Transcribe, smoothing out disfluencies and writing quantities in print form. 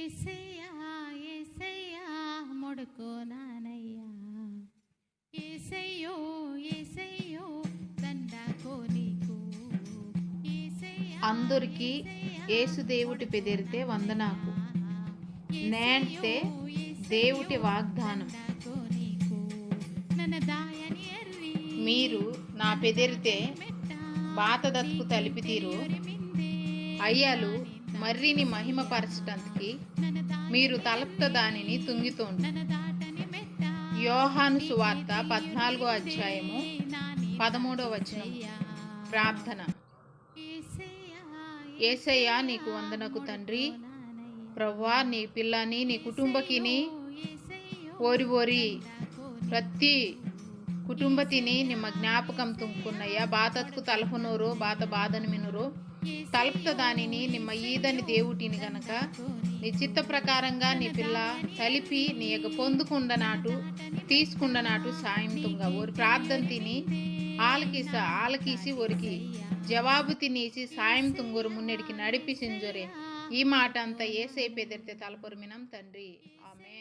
ఏసయ్యా ఏసయ్యా మొడుకో నానయ్యా ఏసయ్యో ఏసయ్యో దండాకో నీకు అందరికీ ఏసుదేవుటి పెదిరితే వందనాకు నేంటే దేవుటి వాగ్దానం మీరు నా పెదిరితే బాతదత్కు తలిపితీరు అయ్యాలు మర్రిని మహిమపరచటానికి మీరు తలపుత దానిని తుంగితోండు. యోహాను సువార్త 14వ అధ్యాయము 13వ వచనం. ప్రార్థన. యేసయ్యా నీకు వందనకు తండ్రి. ప్రవ్వా నీ పిల్లని నీ కుటుంబకిని ఓరి ప్రతి కుటుంబతిని ನಿಮ್ಮ ಜ್ಞಾಪಕಂ ತುಂಬಿಕೊಂಡಯ್ಯ ಬಾತತ್ಕು ತಲಪನೋರು ಬಾತ ಬಾಧನ మినురు తలుపుత దానిని నిమ్మ ఈదని దేవుటిని గనక నీ చిత్త ప్రకారంగా నీ పిల్ల తలిపి నీ యొక్క పొందుకుండనాటు తీసుకుండనాటు సాయం తుంగ ఓరి ప్రార్థన తిని ఆలకీసి ఒరికి జవాబు తినేసి సాయం తుంగోరు మున్నెడికి నడిపి సింజొరే ఈ మాట అంతా ఏసై పెదిరితే తలపొరు మినం తండ్రి. ఆమె.